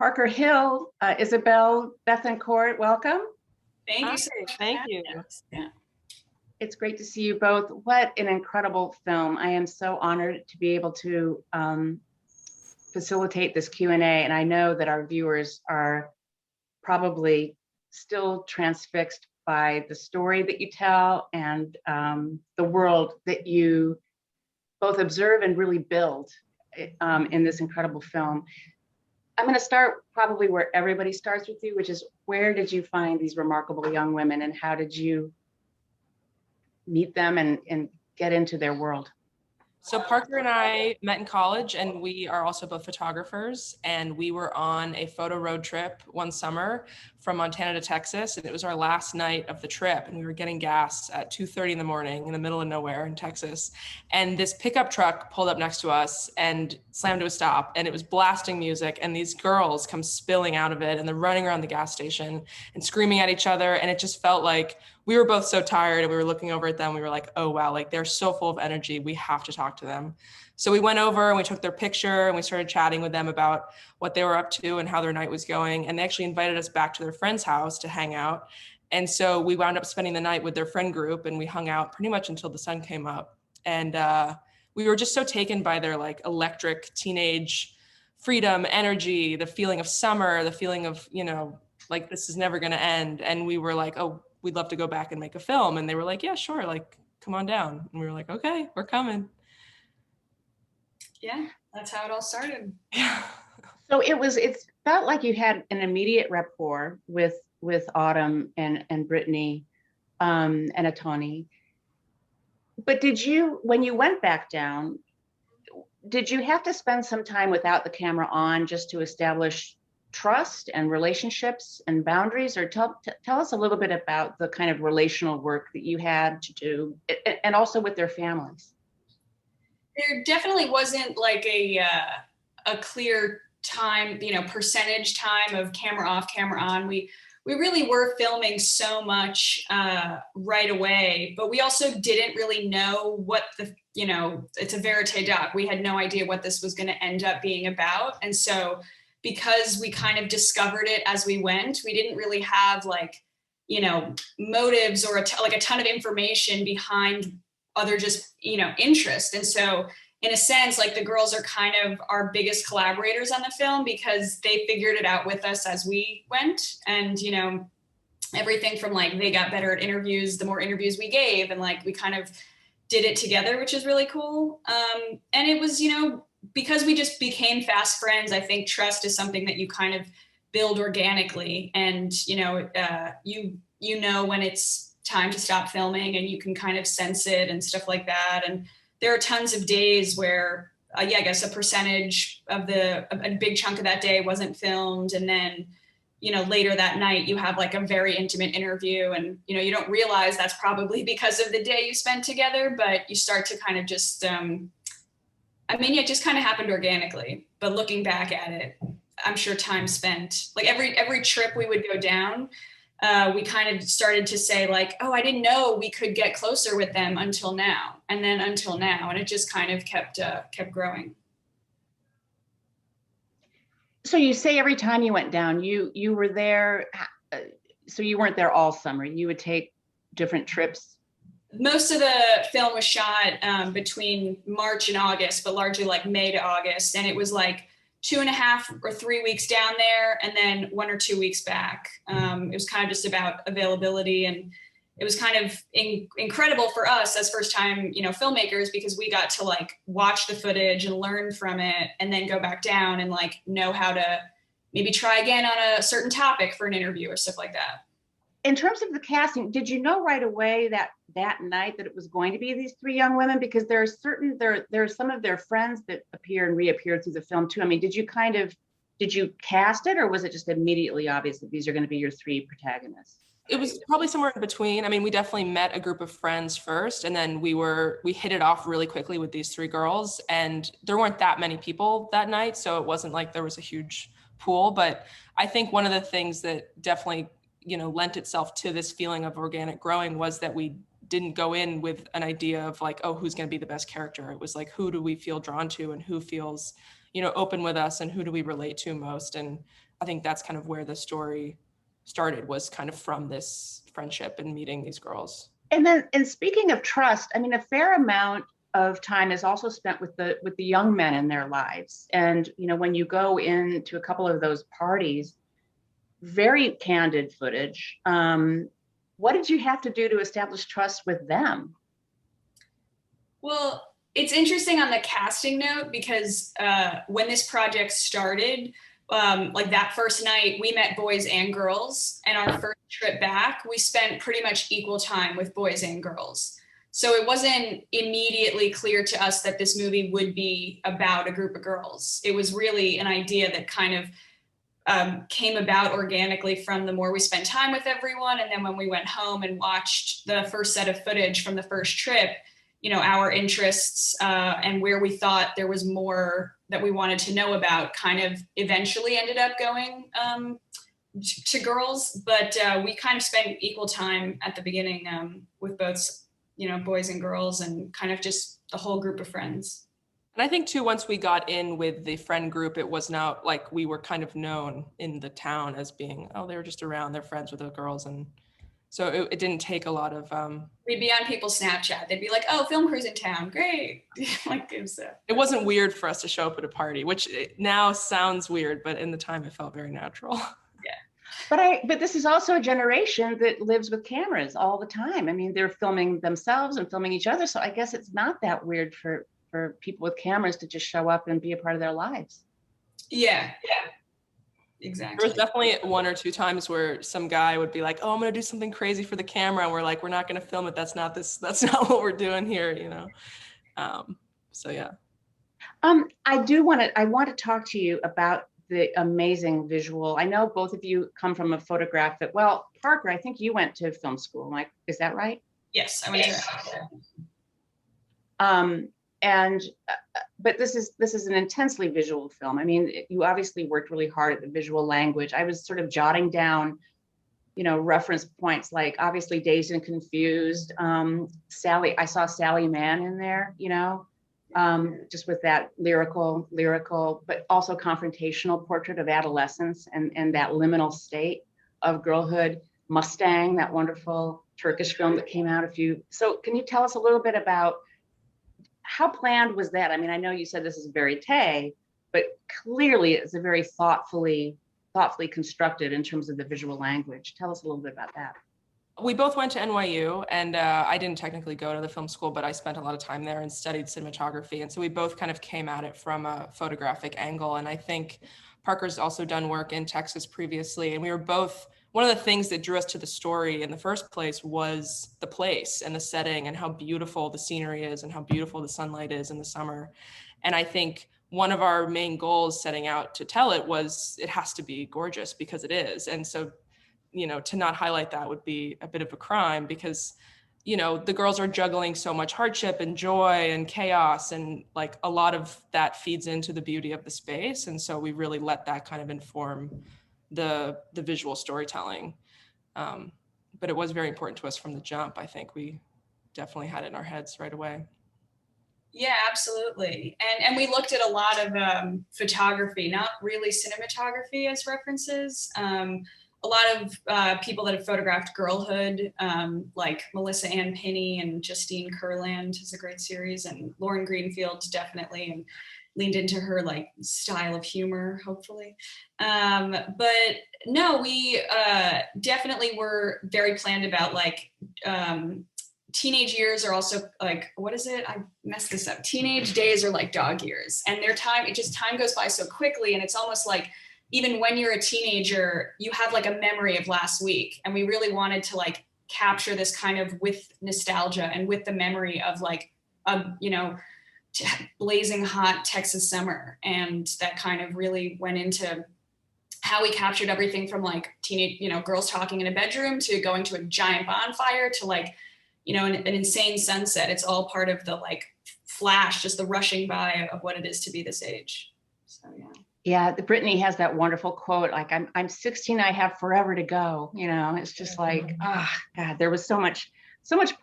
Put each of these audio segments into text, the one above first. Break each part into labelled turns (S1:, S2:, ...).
S1: Parker Hill, Isabel, Bethencourt, welcome.
S2: Thank you so much.
S3: Thank you.
S2: Yeah.
S1: It's great to see you both. What an incredible film. I am so honored to be able to facilitate this Q&A, and I know that our viewers are probably still transfixed by the story that you tell and the world that you both observe and really build in this incredible film. I'm going to start probably where everybody starts with you, which is where did you find these remarkable young women and how did you meet them and get into their world?
S3: So Parker and I met in college, and we are also both photographers, and we were on a photo road trip one summer from Montana to Texas, and it was our last night of the trip, and we were getting gas at 2:30 in the morning in the middle of nowhere in Texas, and this pickup truck pulled up next to us and slammed to a stop, and it was blasting music, and these girls come spilling out of it, and they're running around the gas station and screaming at each other, and it just felt like we were both so tired, and we were looking over at them. We were like, oh, wow, like they're so full of energy. We have to talk to them. So we went over and we took their picture and we started chatting with them about what they were up to and how their night was going. And they actually invited us back to their friend's house to hang out. And so we wound up spending the night with their friend group, and we hung out pretty much until the sun came up. And we were just so taken by their like electric teenage freedom, energy, the feeling of summer, the feeling of, you know, like this is never going to end. And we were like, oh, we'd love to go back and make a film. And they were like, yeah, sure. Like, come on down. And we were like, okay, we're coming.
S2: Yeah, that's how it all started.
S3: Yeah.
S1: So it felt like you had an immediate rapport with Autumn and Brittany and Atoni. But did you, when you went back down, did you have to spend some time without the camera on just to establish trust and relationships and boundaries? Or tell us a little bit about the kind of relational work that you had to do, and also with their families.
S2: There definitely wasn't like a clear time, percentage time of camera off, camera on. We really were filming so much right away, but we also didn't really know what it's a verite doc. We had no idea what this was going to end up being about. And so because we kind of discovered it as we went, we didn't really have motives or a ton of information behind other just, interest. And so in a sense, like the girls are kind of our biggest collaborators on the film because they figured it out with us as we went. And, everything from like, they got better at interviews, the more interviews we gave, and like, we kind of did it together, which is really cool. And it was, because we just became fast friends, I think trust is something that you kind of build organically. And, you know when it's time to stop filming and you can kind of sense it and stuff like that. And there are tons of days where, I guess a percentage of a big chunk of that day wasn't filmed. And then, later that night you have like a very intimate interview and, you don't realize that's probably because of the day you spent together, but you start to kind of just, it just kind of happened organically. But looking back at it, I'm sure time spent, like every trip we would go down, we kind of started to say like, oh, I didn't know we could get closer with them until now. And then until now. And it just kind of kept growing.
S1: So you say every time you went down, you were there. So you weren't there all summer. You would take different trips.
S2: Most of the film was shot between March and August, but largely like May to August. And it was like 2.5 or 3 weeks down there and then 1 or 2 weeks back. It was kind of just about availability, and it was kind of incredible for us as first time, filmmakers, because we got to like watch the footage and learn from it and then go back down and like know how to maybe try again on a certain topic for an interview or stuff like that.
S1: In terms of the casting, did you know right away that night that it was going to be these 3 young women? Because there are some of their friends that appear and reappear through the film too. I mean, did you cast it, or was it just immediately obvious that these are going to be your 3 protagonists?
S3: It was probably somewhere in between. I mean, we definitely met a group of friends first, and then we hit it off really quickly with these 3 girls, and there weren't that many people that night, so it wasn't like there was a huge pool. But I think one of the things that definitely lent itself to this feeling of organic growing was that we didn't go in with an idea of like, oh, who's going to be the best character. It was like, who do we feel drawn to and who feels, open with us and who do we relate to most. And I think that's kind of where the story started, was kind of from this friendship and meeting these girls.
S1: And then, and speaking of trust, I mean, a fair amount of time is also spent with the young men in their lives. And, you know, when you go into a couple of those parties, very candid footage. What did you have to do to establish trust with them?
S2: Well, it's interesting on the casting note, because when this project started, like that first night, we met boys and girls, and our first trip back, we spent pretty much equal time with boys and girls. So it wasn't immediately clear to us that this movie would be about a group of girls. It was really an idea that kind of came about organically from the more we spent time with everyone. And then when we went home and watched the first set of footage from the first trip, you know, our interests and where we thought there was more that we wanted to know about kind of eventually ended up going to girls. But we kind of spent equal time at the beginning with both, you know, boys and girls, and kind of just the whole group of friends.
S3: And I think too, once we got in with the friend group, it was now like we were kind of known in the town as being, oh, they were just around, they're friends with the girls. And so it didn't take a lot of...
S2: We'd be on people's Snapchat. They'd be like, oh, film crew's in town. Great. Like,
S3: it wasn't weird for us to show up at a party, which now sounds weird, but in the time it felt very natural.
S1: But this is also a generation that lives with cameras all the time. I mean, they're filming themselves and filming each other. So I guess it's not that weird for people with cameras to just show up and be a part of their lives.
S2: Yeah, exactly.
S3: There was definitely one or two times where some guy would be like, oh, I'm going to do something crazy for the camera. And we're like, we're not going to film it. That's not what we're doing here, you know? So, yeah.
S1: I want to talk to you about the amazing visual. I know both of you come from a photographic, well, Parker, I think you went to film school, Mike, is that right?
S2: Yes, I went to.
S1: But this is an intensely visual film. I mean, you obviously worked really hard at the visual language. I was sort of jotting down, you know, reference points like obviously Dazed and Confused. Sally, I saw Sally Mann in there, you know, just with that lyrical, but also confrontational portrait of adolescence and that liminal state of girlhood. Mustang, that wonderful Turkish film that came out so can you tell us a little bit about how planned was that? I mean, I know you said this is verite, but clearly it's a very thoughtfully constructed in terms of the visual language. Tell us a little bit about that.
S3: We both went to NYU, and I didn't technically go to the film school, but I spent a lot of time there and studied cinematography. And so we both kind of came at it from a photographic angle. And I think Parker's also done work in Texas previously. And we were both, one of the things that drew us to the story in the first place was the place and the setting and how beautiful the scenery is and how beautiful the sunlight is in the summer. And I think one of our main goals setting out to tell it was it has to be gorgeous, because it is. And so, you know, to not highlight that would be a bit of a crime, because, you know, the girls are juggling so much hardship and joy and chaos, and like a lot of that feeds into the beauty of the space. And so we really let that kind of inform the visual storytelling. But it was very important to us from the jump. I think we definitely had it in our heads right away.
S2: Yeah, absolutely. And we looked at a lot of photography, not really cinematography as references. A lot of people that have photographed girlhood, like Melissa Ann Pinney and Justine Kurland is a great series, and Lauren Greenfield definitely, and leaned into her like style of humor, hopefully. But no, we definitely were very planned about like teenage years are also like, what is it? I messed this up. Teenage days are like dog years, and time goes by so quickly, and it's almost like even when you're a teenager, you have like a memory of last week. And we really wanted to like capture this kind of with nostalgia and with the memory of like, you know, blazing hot Texas summer. And that kind of really went into how we captured everything from like teenage, you know, girls talking in a bedroom to going to a giant bonfire to like, you know, an insane sunset. It's all part of the like flash, just the rushing by of what it is to be this age. So, yeah.
S1: Yeah, Brittany has that wonderful quote, like, I'm 16, I have forever to go. You know, it's just like, oh God, there was so much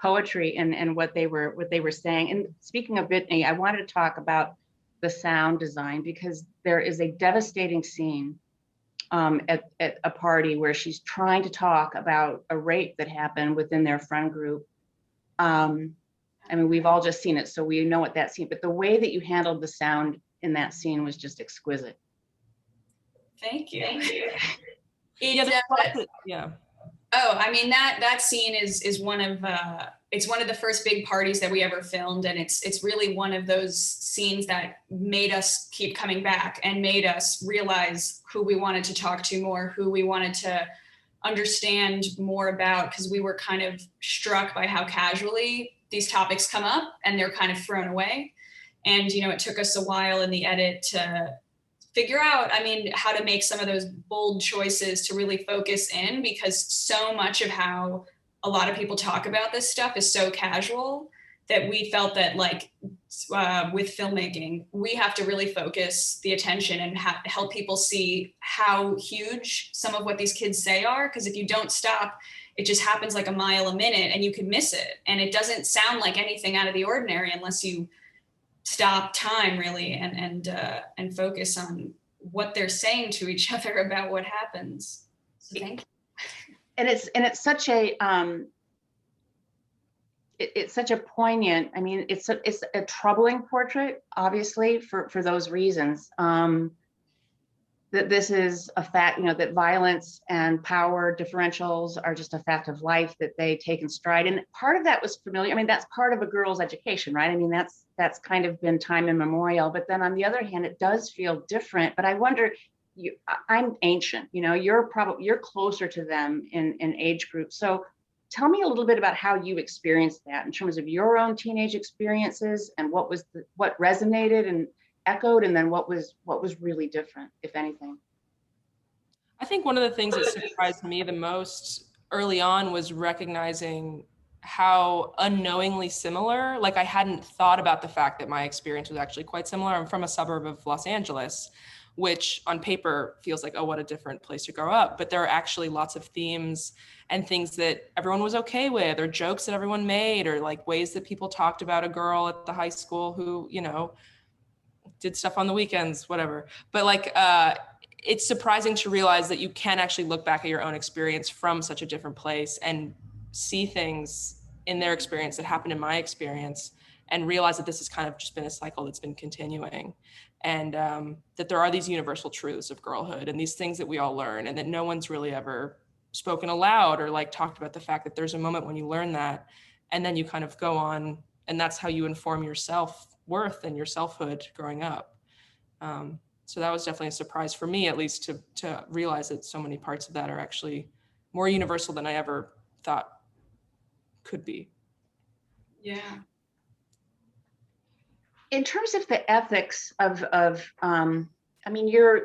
S1: poetry in what they were saying. And speaking of Brittany, I wanted to talk about the sound design, because there is a devastating scene at a party where she's trying to talk about a rape that happened within their friend group. I mean, we've all just seen it, so we know what that scene, but the way that you handled the sound in that scene was just exquisite.
S2: Thank you.
S3: Yeah.
S2: Oh, I mean, that scene is one of it's one of the first big parties that we ever filmed, and it's really one of those scenes that made us keep coming back and made us realize who we wanted to talk to more, who we wanted to understand more about, because we were kind of struck by how casually these topics come up and they're kind of thrown away. And, you know, it took us a while in the edit to figure out, I mean, how to make some of those bold choices to really focus in, because so much of how a lot of people talk about this stuff is so casual that we felt that, like, with filmmaking, we have to really focus the attention and help people see how huge some of what these kids say are. Because if you don't stop, it just happens like a mile a minute and you can miss it. And it doesn't sound like anything out of the ordinary unless you stop time really and focus on what they're saying to each other about what happens. So thank you.
S1: And it's such a it's such a poignant, I mean, it's a troubling portrait, obviously, for those reasons. That this is a fact, you know, that violence and power differentials are just a fact of life that they take in stride. And part of that was familiar. I mean, that's part of a girl's education, right? I mean, that's kind of been time immemorial. But then on the other hand, it does feel different. But I wonder, I'm ancient, you know, you're closer to them in age group. So tell me a little bit about how you experienced that in terms of your own teenage experiences and what resonated and echoed, and then what was really different, if anything.
S3: I think one of the things that surprised me the most early on was recognizing how unknowingly similar, like I hadn't thought about the fact that my experience was actually quite similar. I'm from a suburb of Los Angeles, which on paper feels like, oh, what a different place to grow up. But there are actually lots of themes and things that everyone was okay with, or jokes that everyone made, or like ways that people talked about a girl at the high school who, you know, did stuff on the weekends, whatever. But like, it's surprising to realize that you can actually look back at your own experience from such a different place and see things in their experience that happened in my experience, and realize that this has kind of just been a cycle that's been continuing. And that there are these universal truths of girlhood and these things that we all learn, and that no one's really ever spoken aloud or like talked about the fact that there's a moment when you learn that, and then you kind of go on, and that's how you inform your self-worth and your selfhood growing up. So that was definitely a surprise for me, at least, to realize that so many parts of that are actually more universal than I ever thought could be.
S2: Yeah.
S1: In terms of the ethics of I mean,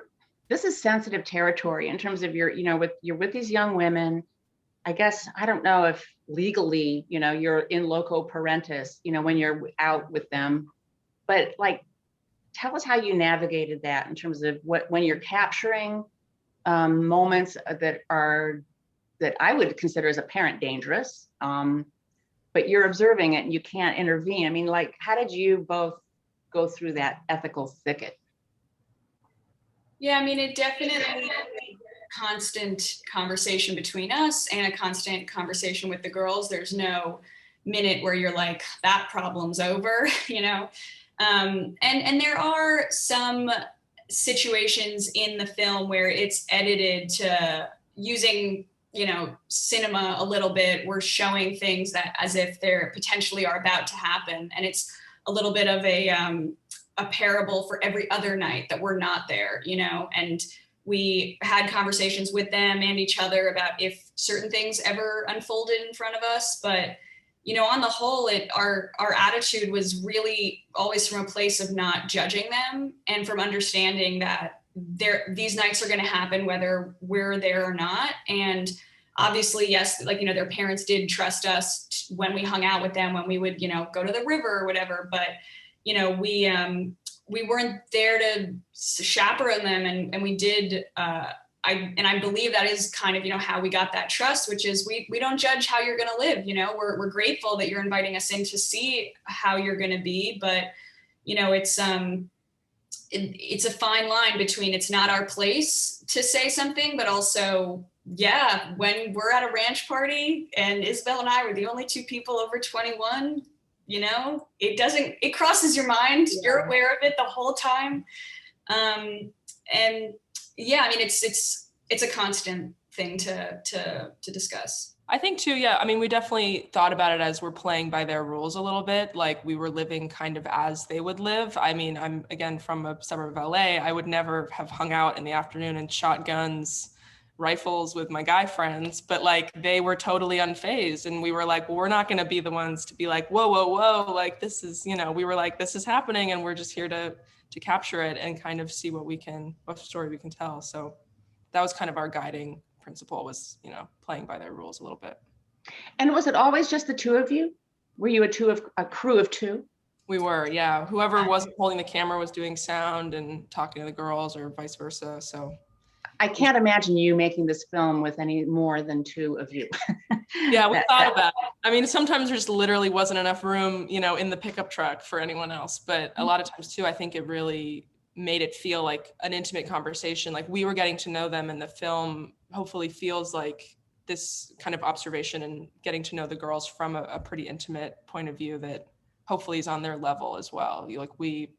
S1: this is sensitive territory in terms of you're with these young women. I guess, I don't know if legally, you know, you're in loco parentis, you know, when you're out with them, but like, tell us how you navigated that in terms of when you're capturing moments that I would consider as a parent dangerous, but you're observing it and you can't intervene. I mean, like, how did you both go through that ethical thicket?
S2: Yeah, I mean, it definitely constant conversation between us and a constant conversation with the girls. There's no minute where you're like, that problem's over, you know? And there are some situations in the film where it's edited to using, you know, cinema a little bit. We're showing things that as if they're potentially are about to happen. And it's a little bit of a parable for every other night that we're not there, you know, and we had conversations with them and each other about if certain things ever unfolded in front of us. But, you know, on the whole, our attitude was really always from a place of not judging them and from understanding that these nights are going to happen whether we're there or not. And obviously, yes, like, you know, their parents did trust us when we hung out with them, when we would, you know, go to the river or whatever. But, you know, we weren't there to chaperone them, and we did. I believe that is kind of, you know, how we got that trust, which is we don't judge how you're going to live. You know, we're grateful that you're inviting us in to see how you're going to be, but, you know, it's it's a fine line between it's not our place to say something, but also, yeah, when we're at a ranch party and Isabel and I were the only 2 people over 21, you know, it crosses your mind. Yeah. You're aware of it the whole time. And yeah, I mean, it's a constant thing to discuss.
S3: I think too, yeah. I mean, we definitely thought about it as we're playing by their rules a little bit. Like we were living kind of as they would live. I mean, I'm again from a suburb of LA. I would never have hung out in the afternoon and shot guns, rifles with my guy friends, but like they were totally unfazed. And we were like, well, we're not going to be the ones to be like, whoa, whoa, whoa. Like this is, you know, we were like, this is happening and we're just here to capture it and kind of see what story we can tell. So that was kind of our guiding principle, was, you know, playing by their rules a little bit.
S1: And was it always just the 2 of you? Were you a crew of 2?
S3: We were, yeah. Whoever wasn't holding the camera was doing sound and talking to the girls, or vice versa. So
S1: I can't imagine you making this film with any more than 2 of you.
S3: Yeah, we thought about it. I mean, sometimes there just literally wasn't enough room, you know, in the pickup truck for anyone else. But a lot of times too, I think it really made it feel like an intimate conversation. Like we were getting to know them, and the film hopefully feels like this kind of observation and getting to know the girls from a pretty intimate point of view that hopefully is on their level as well. Like we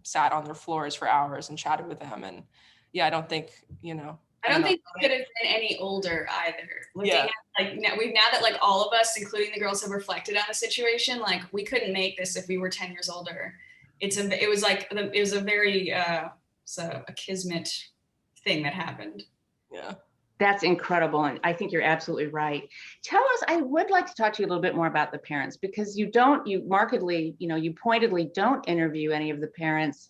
S3: sat on their floors for hours and chatted with them. And yeah, I don't think, you know.
S2: I don't think we could have been any older either. Looking at, like, now that like all of us, including the girls, have reflected on the situation, like we couldn't make this if we were 10 years older. It was a very a kismet thing that happened.
S3: Yeah.
S1: That's incredible. And I think you're absolutely right. Tell us, I would like to talk to you a little bit more about the parents, because you pointedly don't interview any of the parents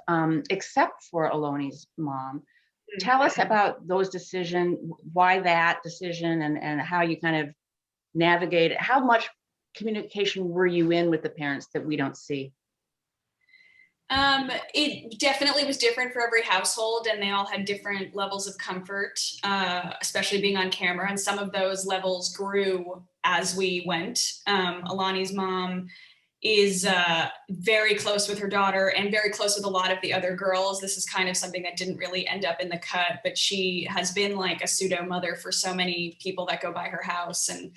S1: except for Aloni's mom. Mm-hmm. Tell us about those decisions, why that decision, and how you kind of navigate it. How much communication were you in with the parents that we don't see?
S2: It definitely was different for every household, and they all had different levels of comfort, especially being on camera. And some of those levels grew as we went. Alani's mom is very close with her daughter and very close with a lot of the other girls. This is kind of something that didn't really end up in the cut, but she has been like a pseudo mother for so many people that go by her house, and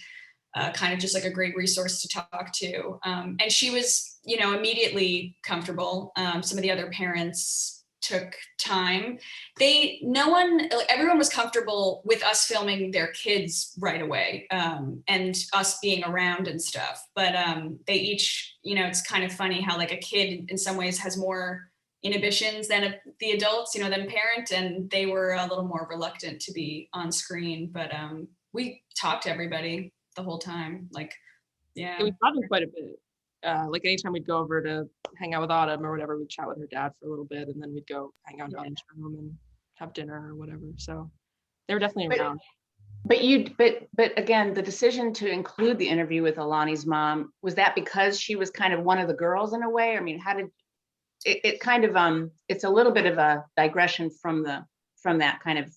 S2: kind of just like a great resource to talk to. And she was, you know, immediately comfortable. Some of the other parents took time. Everyone was comfortable with us filming their kids right away, and us being around and stuff. But they each, you know, it's kind of funny how like a kid in some ways has more inhibitions than the adults, you know, than parent, and they were a little more reluctant to be on screen. But we talked to everybody the whole time. Like, yeah.
S3: We talked quite a bit. Like anytime we'd go over to hang out with Autumn or whatever, we'd chat with her dad for a little bit, and then we'd go hang out in Autumn's room and have dinner or whatever. So they were definitely around.
S1: But again, the decision to include the interview with Alani's mom, was that because she was kind of one of the girls in a way? I mean, how did it kind of it's a little bit of a digression from that kind of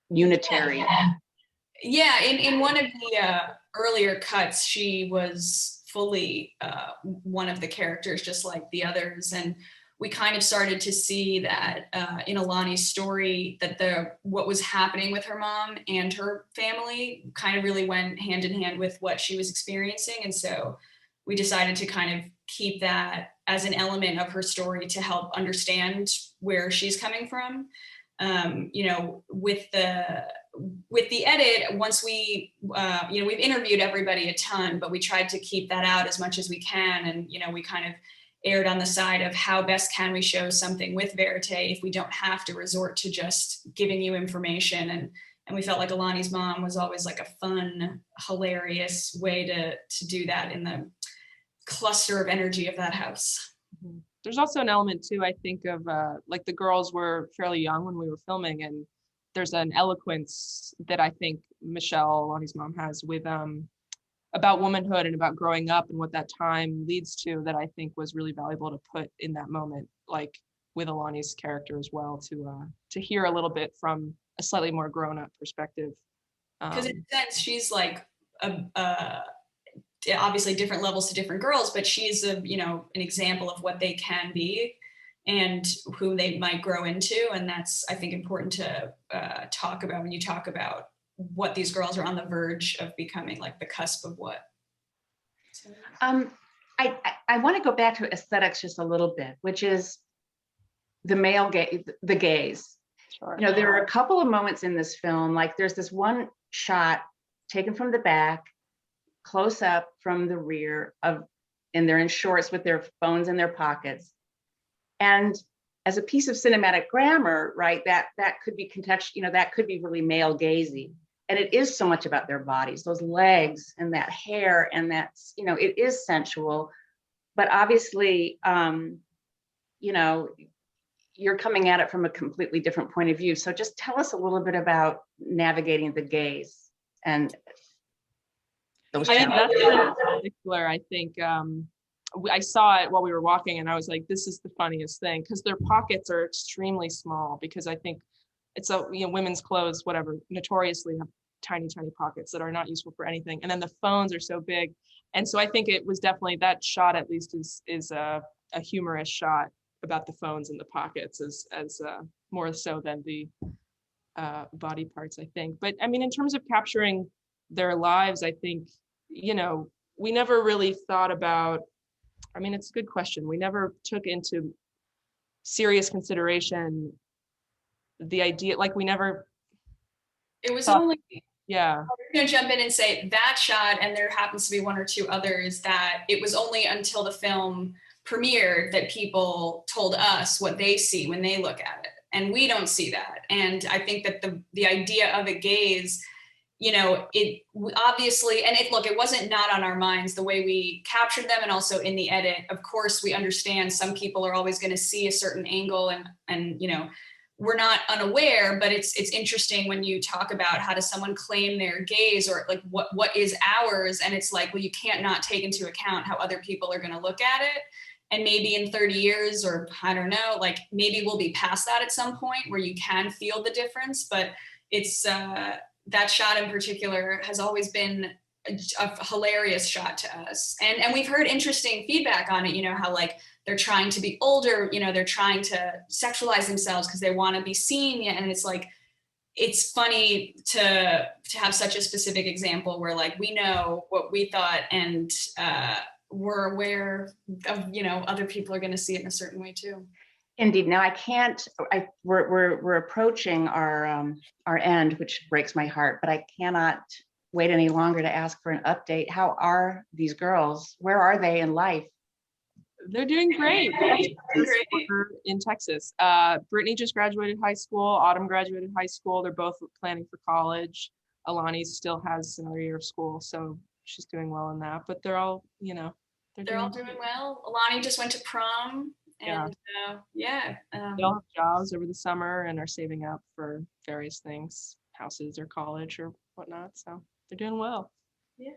S1: unitary.
S2: Yeah, in one of the earlier cuts, she was fully one of the characters, just like the others. And we kind of started to see that in Alani's story, that what was happening with her mom and her family kind of really went hand in hand with what she was experiencing. And so we decided to kind of keep that as an element of her story to help understand where she's coming from. You know, with the edit, once we, you know, we've interviewed everybody a ton, but we tried to keep that out as much as we can. And, you know, we kind of aired on the side of how best can we show something with verite if we don't have to resort to just giving you information. And we felt like Alani's mom was always like a fun, hilarious way to do that in the cluster of energy of that house.
S3: Mm-hmm. There's also an element too, I think, of like the girls were fairly young when we were filming, and there's an eloquence that I think Michelle, Alani's mom, has with about womanhood and about growing up and what that time leads to, that I think was really valuable to put in that moment, like with Alani's character as well, to hear a little bit from a slightly more grown-up perspective.
S2: Because in a sense, she's like obviously different levels to different girls, but she's an example of what they can be. and who they might grow into. And that's, I think, important to talk about when you talk about what these girls are on the verge of becoming, like the cusp of what. So.
S1: I want to go back to aesthetics just a little bit, which is the male gaze, the gaze.
S4: Sure.
S1: You know, there are a couple of moments in this film, like there's this one shot taken from the back, close up from the rear of, and they're in shorts with their phones in their pockets. And as a piece of cinematic grammar, right, that could be contextual, you know, that could be really male gazy. And it is so much about their bodies, those legs and that hair, and that's, you know, it is sensual. But obviously, you know, you're coming at it from a completely different point of view. So just tell us a little bit about navigating the gaze and those
S3: I think
S1: challenges.
S3: that's in particular, I think, I saw it while we were walking and I was like, this is the funniest thing, because their pockets are extremely small, because I think it's a, you know, women's clothes, whatever, notoriously have tiny, tiny pockets that are not useful for anything. And then the phones are so big. And so I think it was definitely, that shot at least is a humorous shot about the phones in the pockets, as more so than the body parts, I think. But I mean, in terms of capturing their lives, I think, you know, we never really thought about, I mean, it's a good question. We never took into serious consideration the idea, like we never.
S2: It was
S3: thought,
S2: only,
S3: yeah.
S2: I'm going to jump in and say that shot, and there happens to be one or two others, that it was only until the film premiered that people told us what they see when they look at it. And we don't see that. And I think that the idea of a gaze, you know, it obviously, and it wasn't not on our minds the way we captured them, and also in the edit. Of course, we understand some people are always going to see a certain angle, and you know, we're not unaware, but it's interesting when you talk about how does someone claim their gaze, or like what is ours, and it's like, well, you can't not take into account how other people are going to look at it. And maybe in 30 years, or I don't know, like maybe we'll be past that at some point where you can feel the difference. But it's that shot in particular has always been a hilarious shot to us. And we've heard interesting feedback on it, you know, how like they're trying to be older, you know, they're trying to sexualize themselves because they want to be seen. And it's like, it's funny to have such a specific example where like we know what we thought, and we're aware of, you know, other people are going to see it in a certain way too.
S1: Indeed. Now we're approaching our end, which breaks my heart, but I cannot wait any longer to ask for an update. How are these girls? Where are they in life?
S3: They're doing great. In Texas. Brittany just graduated high school. Autumn graduated high school. They're both planning for college. Alani still has another year of school, so she's doing well in that. But they're all, you know,
S2: they're all doing well. Alani just went to prom, and
S3: they all have jobs over the summer and are saving up for various things, houses or college or whatnot. So they're doing well.
S2: Yeah.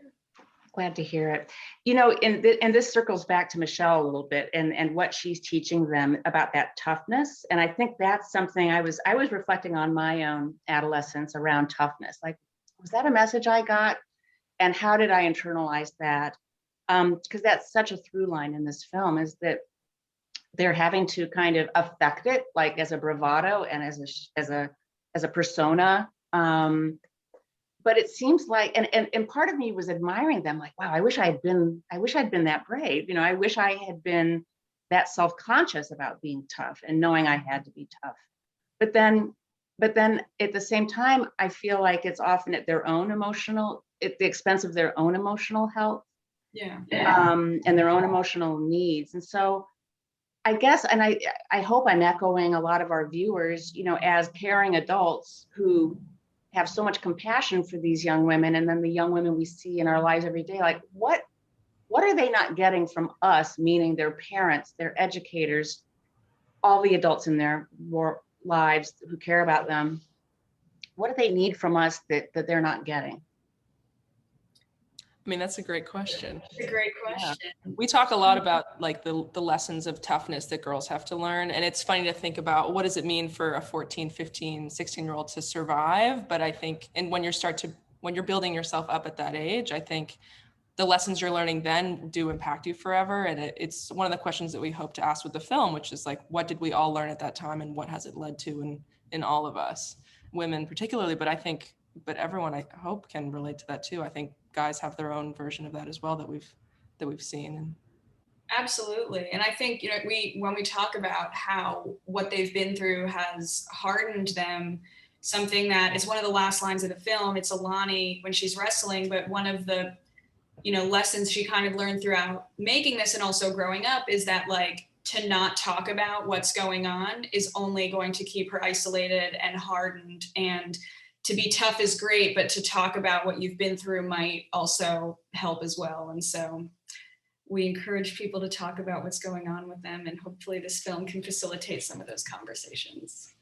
S1: Glad to hear it. You know, and this circles back to Michelle a little bit, and what she's teaching them about that toughness. And I think that's something I was reflecting on my own adolescence around toughness. Like, was that a message I got? And how did I internalize that? Because that's such a through line in this film, is that they're having to kind of affect it, like as a bravado and as a persona. But it seems like, and part of me was admiring them, like, wow, I wish I'd been that brave. You know, I wish I had been that self-conscious about being tough and knowing I had to be tough. But then at the same time, I feel like it's often at the expense of their own emotional health.
S2: Yeah.
S1: And their own emotional needs. And so I guess, and I hope I'm echoing a lot of our viewers, you know, as caring adults who have so much compassion for these young women, and then the young women we see in our lives every day, like what are they not getting from us, meaning their parents, their educators, all the adults in their lives who care about them? What do they need from us that they're not getting?
S3: I mean, that's a great question.
S2: It's a great question.
S3: Yeah. We talk a lot about like the lessons of toughness that girls have to learn. And it's funny to think about, what does it mean for a 14, 15, 16-year-old to survive? But I think, and when you're building yourself up at that age, I think the lessons you're learning then do impact you forever. And it's one of the questions that we hope to ask with the film, which is like, what did we all learn at that time and what has it led to in all of us, women particularly, but everyone I hope can relate to that too. I think guys have their own version of that as well that we've seen.
S2: Absolutely. And I think, you know, when we talk about how what they've been through has hardened them, something that is one of the last lines of the film, it's Alani when she's wrestling, but one of the, you know, lessons she kind of learned throughout making this and also growing up is that, like, to not talk about what's going on is only going to keep her isolated and hardened. And to be tough is great, but to talk about what you've been through might also help as well. And so we encourage people to talk about what's going on with them, and hopefully this film can facilitate some of those conversations.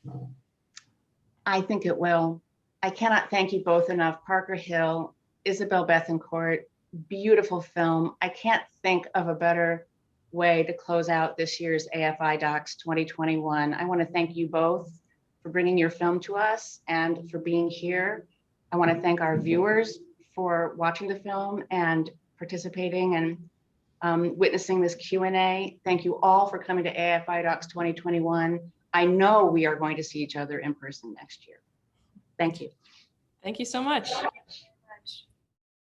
S1: I think it will. I cannot thank you both enough. Parker Hill, Isabel Bethencourt, beautiful film. I can't think of a better way to close out this year's AFIDOCS 2021. I want to thank you both for bringing your film to us and for being here. I want to thank our viewers for watching the film and participating and witnessing this Q&A. Thank you all for coming to AFIDOCS 2021. I know we are going to see each other in person next year. Thank you.
S3: Thank you so much.